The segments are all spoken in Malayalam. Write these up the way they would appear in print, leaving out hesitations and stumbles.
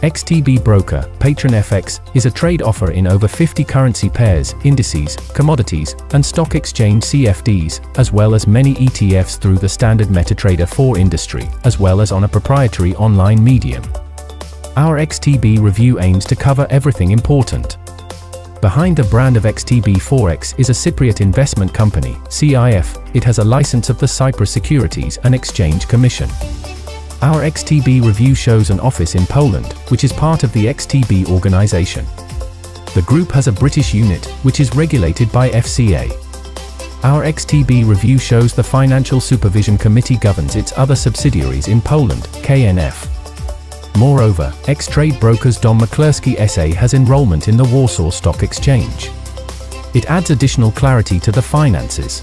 XTB Broker, Patron FX, is a trade offer in over 50 currency pairs, indices, commodities, and stock exchange CFDs, as well as many ETFs through the standard MetaTrader 4 industry, as well as on a proprietary online medium. Our XTB review aims to cover everything important. Behind the brand of XTB Forex is a Cypriot investment company, CIF. It has a license of the Cyprus Securities and Exchange Commission. Our XTB review shows an office in Poland, which is part of the XTB organization. The group has a British unit, which is regulated by FCA. Our XTB review shows the Financial Supervision Committee governs its other subsidiaries in Poland, KNF. Moreover, X-Trade Brokers Dom McClursky SA has enrollment in the Warsaw Stock Exchange. It adds additional clarity to the finances.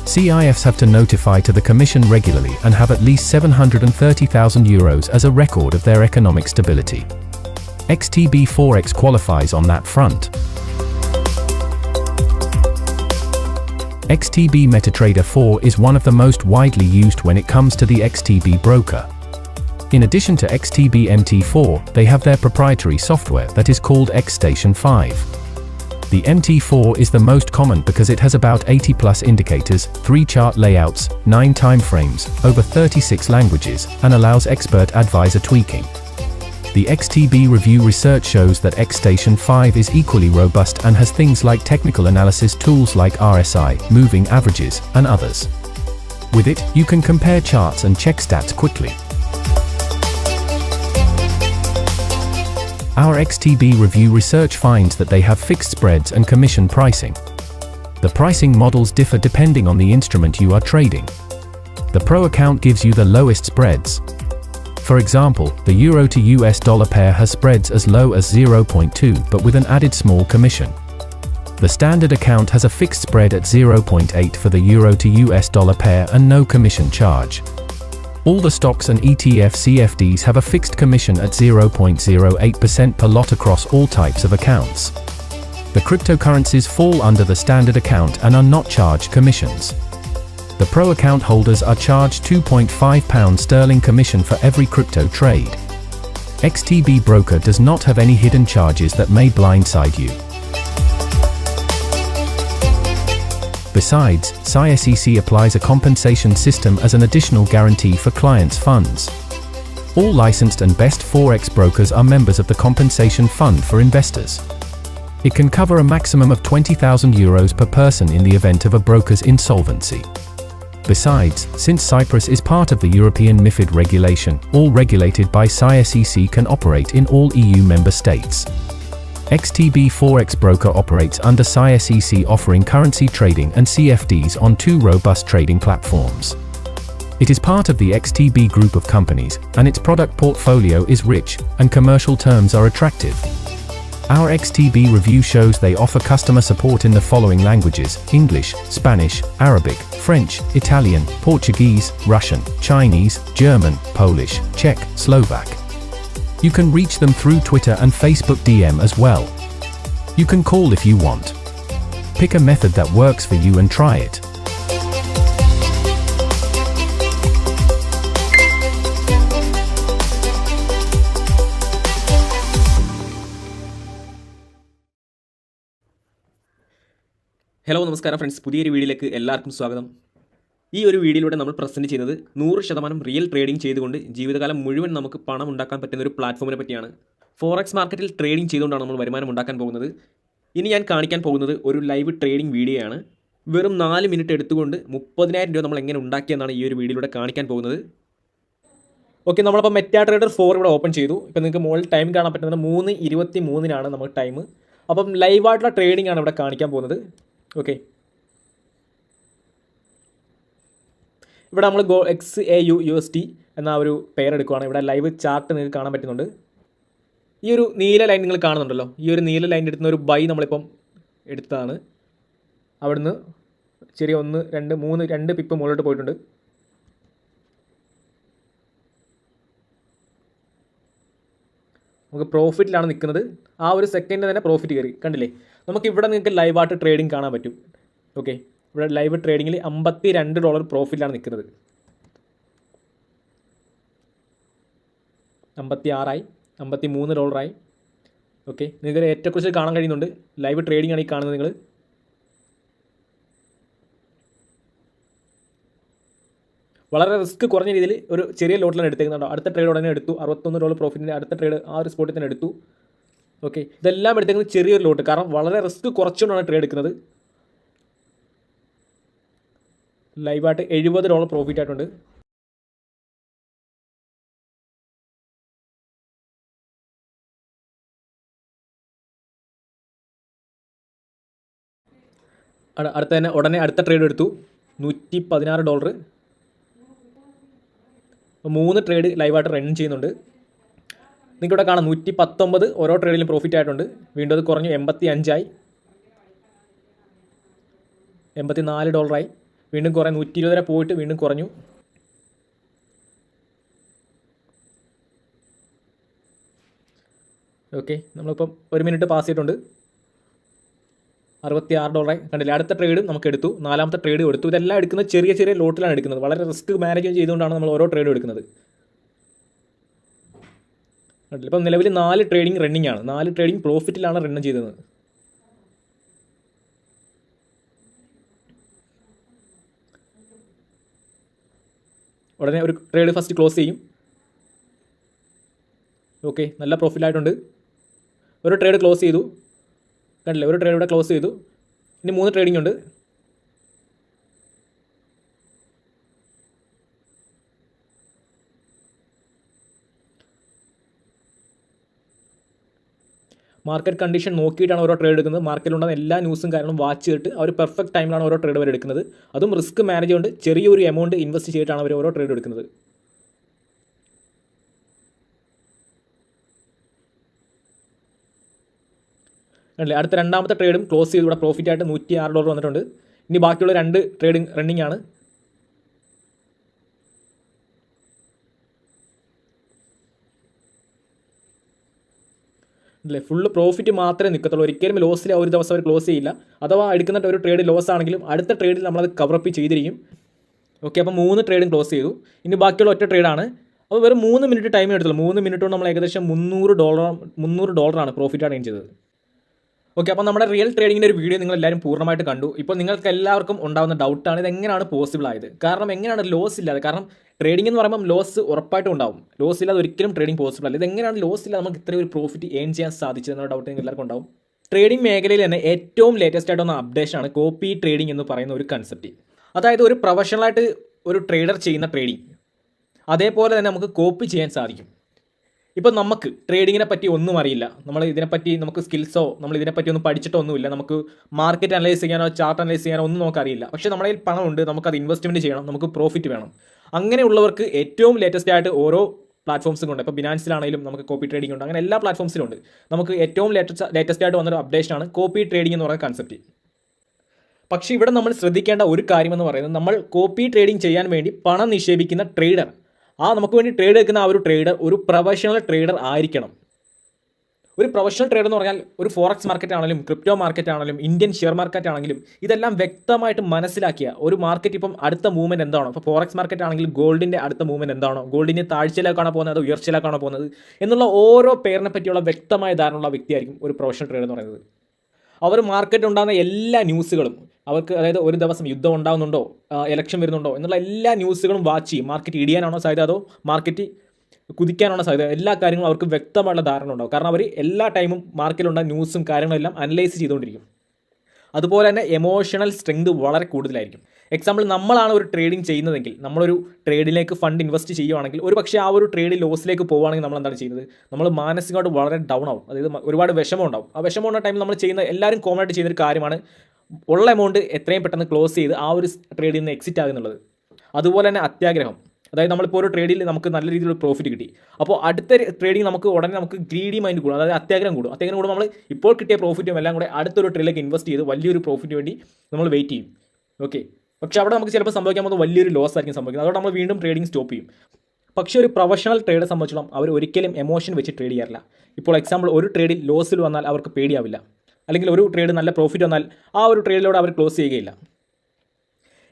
CIFs have to notify to the Commission regularly and have at least €730,000 as a record of their economic stability. XTB Forex qualifies on that front. XTB MetaTrader 4 is one of the most widely used when it comes to the XTB broker. In addition to XTB MT4, they have their proprietary software that is called XStation 5. The MT4 is the most common because it has about 80 plus indicators, 3 chart layouts, 9 timeframes, over 36 languages, and allows expert advisor tweaking. The XTB review research shows that XStation 5 is equally robust and has things like technical analysis tools like RSI, moving averages, and others. With it, you can compare charts and check stats quickly. Our XTB review research finds that they have fixed spreads and commission pricing. The pricing models differ depending on the instrument you are trading. The Pro account gives you the lowest spreads. For example, the Euro to US dollar pair has spreads as low as 0.2 but with an added small commission. The standard account has a fixed spread at 0.8 for the Euro to US dollar pair and no commission charge. All the stocks and ETF CFDs have a fixed commission at 0.08% per lot across all types of accounts. The cryptocurrencies fall under the standard account and are not charged commissions. The Pro account holders are charged £2.5 commission for every crypto trade. XTB Broker does not have any hidden charges that may blindside you. Besides, SCC applies a compensation system as an additional guarantee for clients' funds. All licensed and best Forex brokers are members of the Compensation Fund for Investors. It can cover a maximum of €20,000 per person in the event of a broker's insolvency. Besides, since Cyprus is part of the European MiFID regulation, all regulated by SCC can operate in all EU member states. XTB Forex Broker operates under SCC, offering currency trading and CFDs on 2 robust trading platforms. It is part of the XTB group of companies, and its product portfolio is rich, and commercial terms are attractive. Our XTB review shows they offer customer support in the following languages: English, Spanish, Arabic, French, Italian, Portuguese, Russian, Chinese, German, Polish, Czech, Slovak. You can reach them through Twitter and Facebook DM as well. You can call if you want. Pick a method that works for you and try it. Hello നമസ്കാരം ഫ്രണ്ട്സ്, പുതിയൊരു വീഡിയോയിലേക്ക് എല്ലാവർക്കും സ്വാഗതം. ഈ ഒരു വീഡിയോയിലൂടെ നമ്മൾ പ്രസൻറ്റ് ചെയ്യുന്നത് 100% റിയൽ ട്രേഡിംഗ് ചെയ്തുകൊണ്ട് ജീവിതകാലം മുഴുവൻ നമുക്ക് പണം ഉണ്ടാക്കാൻ പറ്റുന്ന ഒരു പ്ലാറ്റ്ഫോമിനെ പറ്റിയാണ്. ഫോറക്സ് മാർക്കറ്റിൽ ട്രേഡിംഗ് ചെയ്തുകൊണ്ടാണ് നമ്മൾ വരുമാനം ഉണ്ടാക്കാൻ പോകുന്നത്. ഇനി ഞാൻ കാണിക്കാൻ പോകുന്നത് ഒരു ലൈവ് ട്രേഡിംഗ് വീഡിയോയാണ്. വെറും 4 മിനിറ്റ് എടുത്തുകൊണ്ട് 30,000 രൂപ നമ്മൾ എങ്ങനെ ഉണ്ടാക്കിയെന്നാണ് ഈ ഒരു വീഡിയോയിലൂടെ കാണിക്കാൻ പോകുന്നത്. ഓക്കെ, നമ്മളിപ്പോൾ മെറ്റാട്രേഡർ 4 ഇവിടെ ഓപ്പൺ ചെയ്തു. ഇപ്പോൾ നിങ്ങൾക്ക് മുകളിൽ ടൈം കാണാൻ പറ്റുന്നത് 3:23 നമുക്ക് ടൈം. അപ്പം ലൈവായിട്ടുള്ള ട്രേഡിംഗ് ആണ് ഇവിടെ കാണിക്കാൻ പോകുന്നത്. ഓക്കെ, ഇവിടെ നമ്മൾ XAUUSD എന്ന ഒരു പെയർ എടുക്കുകയാണ്. ഇവിടെ ലൈവ് ചാർട്ട് നിങ്ങൾക്ക് കാണാൻ പറ്റുന്നുണ്ട്. ഈ ഒരു നീല ലൈൻ നിങ്ങൾ കാണുന്നുണ്ടല്ലോ, ഈ ഒരു നീല ലൈൻ എടുക്കുന്ന ഒരു ബൈ നമ്മളിപ്പം എടുത്തതാണ്. അവിടുന്ന് ചെറിയ 1, 2, 3 2 പിപ്പ് മുകളിലോട്ട് പോയിട്ടുണ്ട്. നമുക്ക് പ്രോഫിറ്റിലാണ് നിൽക്കുന്നത്. ആ ഒരു സെക്കൻഡിൽ തന്നെ പ്രോഫിറ്റ് കയറി, കണ്ടില്ലേ? നമുക്ക് ഇവിടെ നിങ്ങൾക്ക് ലൈവായിട്ട് ട്രേഡിംഗ് കാണാൻ പറ്റും. ഓക്കെ, ഇവിടെ ലൈവ് ട്രേഡിങ്ങിൽ $52 പ്രോഫിറ്റിലാണ് നിൽക്കുന്നത്. 56 $53 ഓക്കെ, നിങ്ങൾക്ക് ഏറ്റവും കുറച്ച് കാണാൻ കഴിയുന്നുണ്ട്. ലൈവ് ട്രേഡിംഗ് ആണ് ഈ കാണുന്നത്. നിങ്ങൾ വളരെ റിസ്ക് കുറഞ്ഞ രീതിയിൽ ഒരു ചെറിയ ലോട്ടിലാണ് എടുത്തേക്കുന്നുണ്ടോ. അടുത്ത ട്രേഡ് ഉടനെ എടുത്തു, $61 പ്രോഫിറ്റിൻ്റെ അടുത്ത ട്രേഡ് ആ ഒരു സ്പോട്ടിൽ തന്നെ എടുത്തു. ഓക്കെ, ഇതെല്ലാം എടുത്തേക്കുന്നത് ചെറിയൊരു ലോട്ട്, കാരണം വളരെ റിസ്ക് കുറച്ചുകൊണ്ടാണ് ട്രേഡ് എടുക്കുന്നത്. ലൈവായിട്ട് $70 പ്രോഫിറ്റ് ആയിട്ടുണ്ട്. ഉടനെ അടുത്ത ട്രേഡ് എടുത്തു, $116. 3 ട്രേഡ് ലൈവായിട്ട് റൺ ചെയ്യുന്നുണ്ട്. നിങ്ങൾക്കിവിടെ കാണാം 119 ഓരോ ട്രേഡിലും പ്രോഫിറ്റ് ആയിട്ടുണ്ട്. വീണ്ടും അത് കുറഞ്ഞു, 85 $84 വീണ്ടും കുറേ 120 വരെ പോയിട്ട് വീണ്ടും കുറഞ്ഞു. ഓക്കെ, നമ്മളിപ്പം 1 മിനിറ്റ് പാസ് ചെയ്തിട്ടുണ്ട്. $66 കണ്ടില്ല. അടുത്ത ട്രേഡും നമുക്ക് എടുത്തു, 4ാമത്തെ ട്രേഡ് എടുത്തു. ഇതെല്ലാം എടുക്കുന്നത് ചെറിയ ചെറിയ ലോട്ടിലാണ് എടുക്കുന്നത്. വളരെ റിസ്ക് മാനേജ് ചെയ്തുകൊണ്ടാണ് നമ്മൾ ഓരോ ട്രേഡും എടുക്കുന്നത്. കണ്ടില്ല, ഇപ്പം നിലവിൽ 4 ട്രേഡിംഗ് റണ്ണിങ് ആണ്. 4 ട്രേഡിംഗ് പ്രോഫിറ്റിലാണ് റൺ ചെയ്തത്. ഉടനെ ഒരു ട്രേഡ് ഫസ്റ്റ് ക്ലോസ് ചെയ്യും. ഓക്കെ, നല്ല പ്രോഫിറ്റായിട്ടുണ്ട്. ഒരു ട്രേഡ് ക്ലോസ് ചെയ്തു, കണ്ടില്ലേ? ഒരു ട്രേഡ് ഇവിടെ ക്ലോസ് ചെയ്തു. ഇനി 3 ട്രേഡിംഗ് ഉണ്ട്. മാർക്കറ്റ് കണ്ടീഷൻ നോക്കിയിട്ടാണ് ഓരോ ട്രേഡ് എടുക്കുന്നത്. മാർക്കറ്റിലുണ്ടാകുന്ന എല്ലാ ന്യൂസും കാരണം വാച്ച് ചെയ്തിട്ട് അവർ പെർഫെക്റ്റ് ടൈമിലാണ് ഓരോ ട്രേഡ് അവർ എടുക്കുന്നത്. അതും റിസ്ക് മാനേജ് കൊണ്ട് ചെറിയൊരു എമൗണ്ട് ഇൻവെസ്റ്റ് ചെയ്തിട്ടാണ് അവർ ഓരോ ട്രേഡ് എടുക്കുന്നത്. അല്ലേ, അടുത്ത 2ാമത്തെ ട്രേഡും ക്ലോസ് ചെയ്ത് ഇവിടെ പ്രോഫിറ്റ് ആയിട്ട് $106 വന്നിട്ടുണ്ട്. ഇനി ബാക്കിയുള്ള 2 ട്രേഡിംഗ് റണ്ണിങ് ആണ്. അല്ലേ, ഫുള്ള് പ്രോഫിറ്റ് മാത്രമേ നിൽക്കത്തുള്ളൂ. ഒരിക്കലും ലോസിൽ ഒരു ദിവസം അവർ ക്ലോസ് ചെയ്യില്ല. അഥവാ എടുക്കുന്ന ഒരു ട്രേഡ് ലോസ് ആണെങ്കിലും അടുത്ത ട്രേഡിൽ നമ്മളത് കവറപ്പ് ചെയ്തിരിക്കും. ഓക്കെ, അപ്പോൾ 3 ട്രേഡും ക്ലോസ് ചെയ്തു. ഇനി ബാക്കിയുള്ള ഒറ്റ ട്രേഡാണ്. അപ്പോൾ വെറും 3 മിനിറ്റ് ടൈമേ എടുത്തുള്ളൂ. 3 മിനിറ്റ് കൊണ്ട് നമ്മൾ ഏകദേശം $300 പ്രോഫിറ്റാണ് ഏൺ ചെയ്തത്. ഓക്കെ, അപ്പോൾ നമ്മുടെ റിയൽ ട്രേഡിങ്ങിൻ്റെ ഒരു വീഡിയോ നിങ്ങൾ എല്ലാവരും പൂർണ്ണമായിട്ട് കണ്ടു. ഇപ്പോൾ നിങ്ങൾക്ക് എല്ലാവർക്കും ഉണ്ടാകുന്ന ഡൗട്ടാണ് ഇതെങ്ങനെയാണ് പോസിബിൾ ആയത്. കാരണം എങ്ങനെയാണ് ലോസ് ഇല്ലാതെ, കാരണം ട്രേഡിംഗ് എന്ന് പറയുമ്പോൾ ലോസ് ഉറപ്പായിട്ടും ഉണ്ടാവും. ലോസ് ഇല്ലാതെ ഒരിക്കലും ട്രേഡിംഗ് പോസിബിൾ അല്ല. ഇതെങ്ങനെയാണ് ലോസ് ഇല്ലാതെ നമുക്ക് ഇത്രയും ഒരു പ്രോഫിറ്റ് ഏൺ ചെയ്യാൻ സാധിച്ചത് എന്നുള്ള ഡൗട്ട് നിങ്ങൾക്ക് എല്ലാവർക്കും ഉണ്ടാവും. ട്രേഡിംഗ് മേഖലയിൽ തന്നെ ഏറ്റവും ലേറ്റസ്റ്റ് ആയിട്ട് വന്ന അപ്ഡേഷനാണ് കോപ്പി ട്രേഡിംഗ് എന്ന് പറയുന്ന ഒരു കൺസെപ്റ്റ്. അതായത് ഒരു പ്രൊഫഷണലായിട്ട് ഒരു ട്രേഡർ ചെയ്യുന്ന ട്രേഡിംഗ് അതേപോലെ തന്നെ നമുക്ക് കോപ്പി ചെയ്യാൻ സാധിക്കും. ഇപ്പോൾ നമുക്ക് ട്രേഡിങ്ങിനെ പറ്റി ഒന്നും അറിയില്ല, നമ്മൾ ഇതിനെപ്പറ്റി നമുക്ക് സ്കിൽസോ നമ്മൾ ഇതിനെപ്പറ്റി ഒന്നും പഠിച്ചിട്ടോ ഒന്നുമില്ല, നമുക്ക് മാർക്കറ്റ് അനലൈസ് ചെയ്യാനോ ചാർട്ട് അനലൈസ് ചെയ്യാനോ ഒന്നും നമുക്കറിയില്ല. പക്ഷേ നമ്മുടെ കയ്യിൽ പണമുണ്ട്, നമുക്കത് ഇൻവെസ്റ്റ്മെൻറ്റ് ചെയ്യണം, നമുക്ക് പ്രോഫിറ്റ് വേണം. അങ്ങനെയുള്ളവർക്ക് ഏറ്റവും ലേറ്റസ്റ്റ് ആയിട്ട് ഓരോ പ്ലാറ്റ്ഫോംസും ഉണ്ട്. ഇപ്പോൾ ബിനാൻസിലാണെങ്കിലും നമുക്ക് കോപ്പി ട്രേഡിംഗ് ഉണ്ട്. അങ്ങനെ എല്ലാ പ്ലാറ്റ്ഫോംസിലും ഉണ്ട്. നമുക്ക് ഏറ്റവും ലേറ്റസ്റ്റ് ആയിട്ട് വന്നൊരു അപ്ഡേഷനാണ് കോപ്പി ട്രേഡിംഗ് എന്ന് പറയുന്ന കൺസെപ്റ്റ്. പക്ഷേ ഇവിടെ നമ്മൾ ശ്രദ്ധിക്കേണ്ട ഒരു കാര്യമെന്ന് പറയുന്നത്, നമ്മൾ കോപ്പി ട്രേഡിംഗ് ചെയ്യാൻ വേണ്ടി പണം നിക്ഷേപിക്കുന്ന ട്രേഡർ, നമുക്ക് വേണ്ടി ട്രേഡ് എടുക്കുന്ന ആ ഒരു ട്രേഡർ ഒരു പ്രൊഫഷണൽ ട്രേഡർ ആയിരിക്കണം. ഒരു പ്രൊഫഷണൽ ട്രേഡർ എന്ന് പറഞ്ഞാൽ ഒരു ഫോറക്സ് മാർക്കറ്റ് ആണെങ്കിലും ക്രിപ്റ്റോ മാർക്കറ്റ് ആണെങ്കിലും ഇന്ത്യൻ ഷെയർ മാർക്കറ്റ് ആണെങ്കിലും ഇതെല്ലാം വ്യക്തമായിട്ട് മനസ്സിലാക്കിയ ഒരു മാർക്കറ്റ് ഇപ്പം അടുത്ത മൂവ്മെൻറ്റ് എന്താണോ, ഇപ്പോൾ ഫോറക്സ് മാർക്കറ്റ് ആണെങ്കിൽ ഗോൾഡിൻ്റെ അടുത്ത മൂവ്മെൻറ്റ് എന്താണോ, ഗോൾഡിൻ്റെ താഴ്ചയിലേക്കാണോ പോകുന്നത് അതോ ഉയർച്ചയിലേക്കാണോ പോകുന്നത് എന്നുള്ള ഓരോ പേരിനെ പറ്റിയുള്ള വ്യക്തമായ ധാരണയുള്ള വ്യക്തിയായിരിക്കും ഒരു പ്രൊഫഷണൽ ട്രേഡർ എന്ന് പറയുന്നത്. അവർ മാർക്കറ്റ് ഉണ്ടാകുന്ന എല്ലാ ന്യൂസുകളും അവർക്ക്, അതായത് ഒരു ദിവസം യുദ്ധം ഉണ്ടാകുന്നുണ്ടോ, ഇലക്ഷൻ വരുന്നുണ്ടോ എന്നുള്ള എല്ലാ ന്യൂസുകളും വാച്ച് ചെയ്യും. മാർക്കറ്റ് ഇടിയാനാണോ സാധ്യത അതോ മാർക്കറ്റ് കുതിക്കാനാണോ സാധ്യത, എല്ലാ കാര്യങ്ങളും അവർക്ക് വ്യക്തമായുള്ള ധാരണ ഉണ്ടാവും. കാരണം അവർ എല്ലാ ടൈമും മാർക്കറ്റിലുണ്ടാകുന്ന ന്യൂസും കാര്യങ്ങളെല്ലാം അനലൈസ് ചെയ്തുകൊണ്ടിരിക്കും. അതുപോലെ തന്നെ എമോഷണൽ സ്ട്രെങ്ത് വളരെ കൂടുതലായിരിക്കും. എക്സാമ്പിൾ, നമ്മളാണ് ഒരു ട്രേഡിംഗ് ചെയ്യുന്നതെങ്കിൽ, നമ്മളൊരു ട്രേഡിലേക്ക് ഫണ്ട് ഇൻവെസ്റ്റ് ചെയ്യുവാണെങ്കിൽ ഒരു പക്ഷേ ആ ഒരു ട്രേഡ് ലോസിലേക്ക് പോവുകയാണെങ്കിൽ നമ്മൾ എന്താണ് ചെയ്യുന്നത്, നമ്മൾ മാനസികമായിട്ട് വളരെ ഡൗൺ ആവും. അതായത് ഒരുപാട് വിഷമം ഉണ്ടാവും. ആ വിഷമമുള്ള ടൈമിൽ നമ്മൾ ചെയ്യുന്ന എല്ലാവരും കോമൺ ആയിട്ട് ചെയ്യുന്നൊരു കാര്യമാണ് ഉള്ള എമൗണ്ട് എത്രയും പെട്ടെന്ന് ക്ലോസ് ചെയ്ത് ആ ഒരു ട്രേഡിൽ നിന്ന് എക്സിറ്റ് ആകുന്നുള്ളത്. അതുപോലെ തന്നെ അത്യാഗ്രഹം, അതായത് നമ്മളിപ്പോൾ ഒരു ട്രേഡിൽ നമുക്ക് നല്ല രീതിയിലുള്ള പ്രോഫിറ്റ് കിട്ടി. അപ്പോൾ അടുത്ത ട്രേഡിങ് നമുക്ക് ഉടനെ നമുക്ക് ഗ്രീഡി മൈൻഡ് കൂടും, അതായത് അത്യാഗ്രഹം കൂടും. അത്യാഗ്രഹം കൂടുമ്പോൾ നമ്മൾ ഇപ്പോൾ കിട്ടിയ പ്രോഫിറ്റും എല്ലാം കൂടെ അടുത്തൊരു ട്രേഡിലേക്ക് ഇൻവെസ്റ്റ് ചെയ്ത് വലിയൊരു പ്രോഫിറ്റിന് വേണ്ടി നമ്മൾ വെയിറ്റ് ചെയ്യും. ഓക്കെ, പക്ഷേ അവിടെ നമുക്ക് ചിലപ്പോൾ സംഭവിക്കാൻ പോകുന്നത് വലിയൊരു ലോസ് ആയിരിക്കും സംഭവിക്കുന്നത്. അതുകൊണ്ട് നമ്മൾ വീണ്ടും ട്രേഡിംഗ് സ്റ്റോപ്പ് ചെയ്യും. പക്ഷേ ഒരു പ്രൊഫഷണൽ ട്രേഡറെ സംബന്ധിച്ചിടത്തോളം അവർ ഒരിക്കലും എമോഷൻ വെച്ച് ട്രേഡ് ചെയ്യാറില്ല. ഇപ്പോൾ എക്സാമ്പിൾ ഒരു ട്രേഡിൽ ലോസിൽ വന്നാൽ അവർക്ക് പേടിയാവില്ല, അല്ലെങ്കിൽ ഒരു ട്രേഡ് നല്ല പ്രോഫിറ്റ് വന്നാൽ ആ ഒരു ട്രേഡിലൂടെ അവർ ക്ലോസ് ചെയ്യുകയില്ല.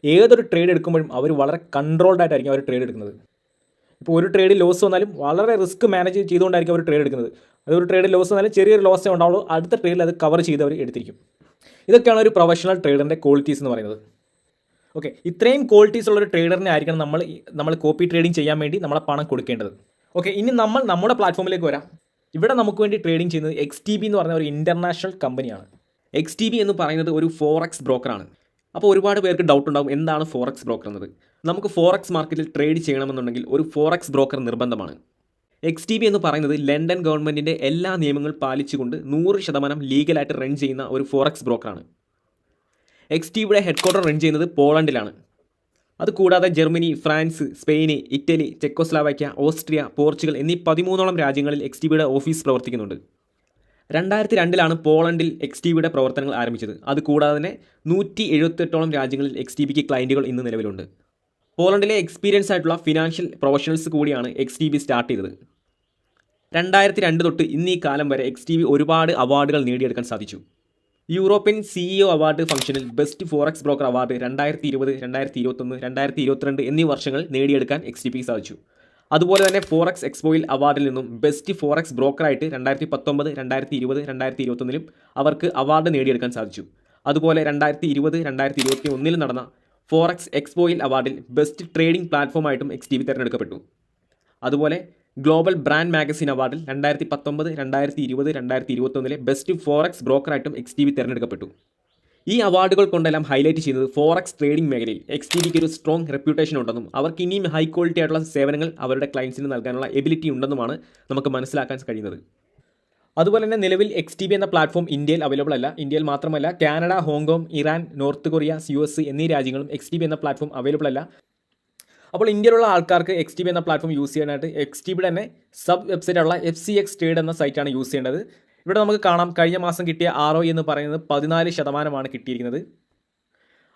ഏതൊരു ട്രേഡ് എടുക്കുമ്പോഴും അവർ വളരെ കൺട്രോൾഡ് ആയിട്ടായിരിക്കും അവർ ട്രേഡ് എടുക്കുന്നത്. ഇപ്പോൾ ഒരു ട്രേഡിൽ ലോസ് വന്നാലും വളരെ റിസ്ക് മാനേജ് ചെയ്തുകൊണ്ടായിരിക്കും അവർ ട്രേഡ് എടുക്കുന്നത്. അതൊരു ട്രേഡിൽ ലോസ് വന്നാലും ചെറിയൊരു ലോസേ ഉണ്ടാവുള്ളൂ, അടുത്ത ട്രേഡിൽ അത് കവർ ചെയ്ത് അവർ എടുത്തിരിക്കും. ഇതൊക്കെയാണ് ഒരു പ്രൊഫഷണൽ ട്രേഡറിൻ്റെ ക്വാളിറ്റീസ് എന്ന് പറയുന്നത്. ഓക്കെ, ഇത്രയും ക്വാളിറ്റീസ് ഉള്ളൊരു ട്രേഡറിനെ ആയിരിക്കണം നമ്മൾ കോപ്പി ട്രേഡിംഗ് ചെയ്യാൻ വേണ്ടി നമ്മളെ പണം കൊടുക്കേണ്ടത്. ഓക്കെ, ഇനി നമ്മൾ നമ്മുടെ പ്ലാറ്റ്ഫോമിലേക്ക് വരാം. ഇവിടെ നമുക്ക് വേണ്ടി ട്രേഡിംഗ് ചെയ്യുന്നത് XTB എന്ന് പറയുന്ന ഒരു ഇൻ്റർനാഷണൽ കമ്പനിയാണ്. XTB എന്ന് പറയുന്നത് ഒരു ഫോറക്സ് ബ്രോക്കറാണ്. അപ്പോൾ ഒരുപാട് പേർക്ക് ഡൗട്ട് ഉണ്ടാകും, എന്താണ് ഫോറക്സ് ബ്രോക്കർ എന്നത്. നമുക്ക് ഫോറക്സ് മാർക്കറ്റിൽ ട്രേഡ് ചെയ്യണമെന്നുണ്ടെങ്കിൽ ഒരു ഫോറക്സ് ബ്രോക്കർ നിർബന്ധമാണ്. XTB എന്ന് പറയുന്നത് ലണ്ടൻ ഗവൺമെൻറ്റിൻ്റെ എല്ലാ നിയമങ്ങളും പാലിച്ചുകൊണ്ട് 100% ലീഗലായിട്ട് റൺ ചെയ്യുന്ന ഒരു ഫോറക്സ് ബ്രോക്കറാണ്. XTBയുടെ ഹെഡ്ക്വാർട്ടർ റൺ ചെയ്യുന്നത് പോളണ്ടിലാണ്. അതുകൂടാതെ Germany, France, Spain, Italy, Czechoslovakia, Austria, Portugal എന്നീ 13ഓളം രാജ്യങ്ങളിൽ XTBയുടെ ഓഫീസ് പ്രവർത്തിക്കുന്നുണ്ട്. 2002 പോളണ്ടിൽ XTBയുടെ പ്രവർത്തനങ്ങൾ ആരംഭിച്ചത്. അതുകൂടാതെ തന്നെ 178ഓളം രാജ്യങ്ങളിൽ XTBക്ക് ക്ലയൻറ്റുകൾ ഇന്ന് നിലവിലുണ്ട്. പോളണ്ടിലെ എക്സ്പീരിയൻസ് ആയിട്ടുള്ള ഫിനാൻഷ്യൽ പ്രൊഫഷണൽസ് കൂടിയാണ് XTB സ്റ്റാർട്ട് ചെയ്തത്. 2002 തൊട്ട് ഇന്ന് ഈ കാലം വരെ XTB ഒരുപാട് അവാർഡുകൾ നേടിയെടുക്കാൻ സാധിച്ചു. യൂറോപ്യൻ CEO അവാർഡ് ഫംഗ്ഷനിൽ ബെസ്റ്റ് ഫോറക്സ് ബ്രോക്കർ അവാർഡ് 2020, 2021, 2022 എന്നീ വർഷങ്ങൾ നേടിയെടുക്കാൻ XTBക്ക് സാധിച്ചു. അതുപോലെ തന്നെ ഫോറക്സ് എക്സ്പോയിൽ അവാർഡിൽ നിന്നും ബെസ്റ്റ് ഫോറക്സ് ബ്രോക്കറായിട്ട് 2019, 2020, 2021 അവർക്ക് അവാർഡ് നേടിയെടുക്കാൻ സാധിച്ചു. അതുപോലെ 2020, 2021 നടന്ന ഫോറക്സ് എക്സ്പോയിൽ അവാർഡിൽ ബെസ്റ്റ് ട്രേഡിംഗ് പ്ലാറ്റ്ഫോമായിട്ടും XTB തിരഞ്ഞെടുക്കപ്പെട്ടു. അതുപോലെ ഗ്ലോബൽ ബ്രാൻഡ് മാഗസിൻ അവാർഡിൽ 2019, 2020, 2021 ബെസ്റ്റ് ഫോറക്സ് ബ്രോക്കറായിട്ടും XTB തിരഞ്ഞെടുക്കപ്പെട്ടു. ഈ അവാർഡുകൾ കൊണ്ടെല്ലാം ഹൈലൈറ്റ് ചെയ്യുന്നത് ഫോറക്സ് ട്രേഡിംഗ് മേഖലയിൽ XTBക്ക് ഒരു സ്ട്രോങ് റെപ്യൂട്ടേഷൻ ഉണ്ടെന്നും അവർക്ക് ഇനിയും ഹൈ ക്വാളിറ്റി ആയിട്ടുള്ള സേവനങ്ങൾ അവരുടെ ക്ലയൻസിന് നൽകാനുള്ള എബിലിറ്റി ഉണ്ടെന്നുമാണ് നമുക്ക് മനസ്സിലാക്കാൻ കഴിയുന്നത്. അതുപോലെ തന്നെ നിലവിൽ XTB എന്ന പ്ലാറ്റ്ഫോം ഇന്ത്യയിൽ അവൈലബിൾ അല്ല. ഇന്ത്യയിൽ മാത്രമല്ല, Canada, Hong Kong, Iran, north Korea, US എന്നീ രാജ്യങ്ങളും XTB എന്ന പ്ലാറ്റ്ഫോം അവൈലബിൾ അല്ല. അപ്പോൾ ഇന്ത്യയിലുള്ള ആൾക്കാർക്ക് XTB എന്ന പ്ലാറ്റ്ഫോം യൂസ് ചെയ്യാനായിട്ട് XTBയുടെ തന്നെ സബ് വെബ്സൈറ്റുള്ള FCX ട്രേഡ് എന്ന സൈറ്റാണ് യൂസ് ചെയ്യേണ്ടത്. ഇവിടെ നമുക്ക് കാണാം, കഴിഞ്ഞ മാസം കിട്ടിയ ROI എന്ന് പറയുന്നത് 14% കിട്ടിയിരിക്കുന്നത്.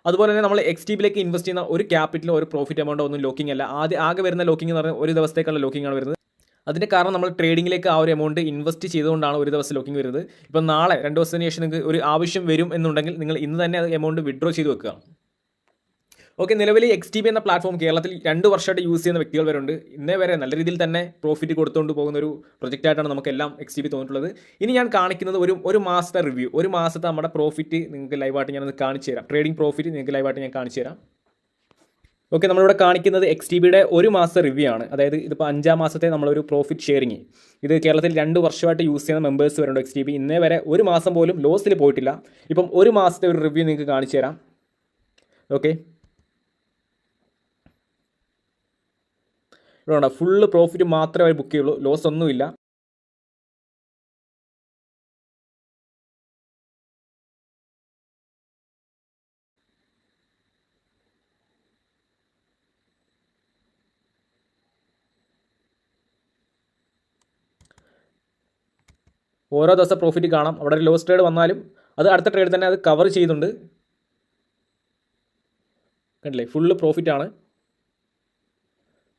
അതുപോലെ തന്നെ നമ്മൾ XTBയിലേക്ക് ഇൻവെസ്റ്റ് ചെയ്യുന്ന ഒരു ക്യാപിറ്റലോ ഒരു പ്രോഫിറ്റ് എമൗണ്ടോ ഒന്നും ലോക്കിംഗ് അല്ല. ആകെ വരുന്ന ലോക്കിംഗ് എന്ന് പറഞ്ഞാൽ ഒരു ദിവസത്തേക്കുള്ള ലോക്കിംഗ് ആണ് വരുന്നത്. അതിൻ്റെ കാരണം നമ്മൾ ട്രേഡിങ്ങിലേക്ക് ആ ഒരു എമൗണ്ട് ഇൻവെസ്റ്റ് ചെയ്തുകൊണ്ടാണ് ഒരു ദിവസം ലോക്കിംഗ് വരുന്നത്. ഇപ്പം നാളെ 2 ദിവസത്തിന് ശേഷം നിങ്ങൾക്ക് ഒരു ആവശ്യം വരും എന്നുണ്ടെങ്കിൽ നിങ്ങൾ ഇന്ന് തന്നെ അത് എമൗണ്ട് വിഡ്രോ ചെയ്ത് വെക്കുക. ഓക്കെ, നിലവിൽ XTB എന്ന പ്ലാറ്റ്ഫോം കേരളത്തിൽ 2 വർഷമായിട്ട് യൂസ് ചെയ്യുന്ന വ്യക്തികൾ വരെ ഉണ്ട്. ഇന്നേ വരെ നല്ല രീതിയിൽ തന്നെ പ്രോഫിറ്റ് കൊടുത്തുകൊണ്ട് പോകുന്ന ഒരു പ്രൊജക്റ്റായിട്ടാണ് നമുക്കെല്ലാം XTB തോന്നിയിട്ടുള്ളത്. ഇനി ഞാൻ കാണിക്കുന്നത് ഒരു മാസത്തെ റിവ്യൂ, ഒരു മാസത്തെ നമ്മുടെ പ്രോഫിറ്റ് നിങ്ങൾക്ക് ലൈവായിട്ട് ഞാനത് കാണിച്ചു തരാം. ട്രേഡിംഗ് പ്രോഫിറ്റ് നിങ്ങൾക്ക് ലൈവായിട്ട് ഞാൻ കാണിച്ചു തരാം. ഓക്കെ, നമ്മളിവിടെ കാണിക്കുന്നത് XTBയുടെ ഒരു മാസത്തെ റിവ്യൂ ആണ്. അതായത് ഇതിപ്പോൾ 5ാം മാസത്തെ നമ്മളൊരു പ്രോഫിറ്റ് ഷെയറിങ്. ഇത് കേരളത്തിൽ 2 വർഷമായിട്ട് യൂസ് ചെയ്യുന്ന മെമ്പേഴ്സ് വരുന്നുണ്ട് XTB. ഇന്നേ വരെ ഒരു മാസം പോലും ലോസിൽ പോയിട്ടില്ല. ഇപ്പം ഒരു മാസത്തെ ഒരു റിവ്യൂ നിങ്ങൾക്ക് കാണിച്ചു തരാം. ഓക്കെ, ഇവിടെ ഫുള്ള് പ്രോഫിറ്റ് മാത്രമേ അവർ ബുക്ക് ചെയ്യുള്ളൂ, ലോസ് ഒന്നുമില്ല. ഓരോ ദിവസം പ്രോഫിറ്റ് കാണാം. അവിടെ ഒരു ലോസ് ട്രേഡ് വന്നാലും അത് അടുത്ത ട്രേഡ് തന്നെ അത് കവർ ചെയ്യുന്നുണ്ട്. കണ്ടില്ലേ, ഫുള്ള് പ്രോഫിറ്റാണ്.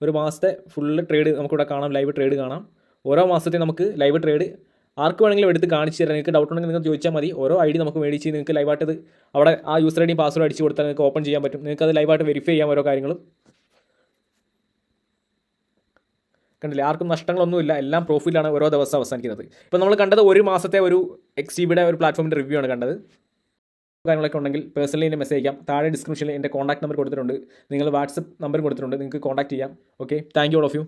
ഒരു മാസത്തെ ഫുള്ള് ട്രേഡ് നമുക്കിവിടെ കാണാം, ലൈവ് ട്രേഡ് കാണാം. ഓരോ മാസത്തെ നമുക്ക് ലൈവ് ട്രേഡ് ആർക്ക് വേണമെങ്കിലും എടുത്ത് കാണിച്ചു തരാം. നിങ്ങൾക്ക് ഡൗട്ട് ഉണ്ടെങ്കിൽ നിങ്ങൾക്ക് ചോദിച്ചാൽ മതി. ഓരോ ID നമുക്ക് മേടിച്ച് നിങ്ങൾക്ക് ലൈവായിട്ട് അവിടെ ആ യൂസർ ID പാസ്വേഡ് അടിച്ച് കൊടുത്താൽ നിങ്ങൾക്ക് ഓപ്പൺ ചെയ്യാൻ പറ്റും. നിങ്ങൾക്ക് അത് ലൈവായിട്ട് വെരിഫൈ ചെയ്യാം ഓരോ കാര്യങ്ങളും. കണ്ടില്ലേ, ആർക്കും നഷ്ടങ്ങളൊന്നുമില്ല, എല്ലാം പ്രോഫിറ്റിലാണ് ഓരോ ദിവസം അവസാനിക്കുന്നത്. ഇപ്പോൾ നമ്മൾ കണ്ടത് ഒരു മാസത്തെ ഒരു XTBയുടെ ഒരു പ്ലാറ്റ്ഫോമിൻ്റെ റിവ്യൂ ആണ് കണ്ടത്. കാര്യങ്ങളൊക്കെ ഉണ്ടെങ്കിൽ പേഴ്സണലി എന്നെ മെസ്സേജ് ചെയ്യാം. താഴെ ഡിസ്ക്രിപ്ഷനിൽ എൻ്റെ കോൺടാക്ട് നമ്പർ കൊടുത്തിട്ടുണ്ട്. നിങ്ങൾ വാട്സപ്പ് നമ്പർ കൊടുത്തിട്ടുണ്ട്, നിങ്ങൾക്ക് കോൺടാക്ട് ചെയ്യാം. Okay, thank you all of U.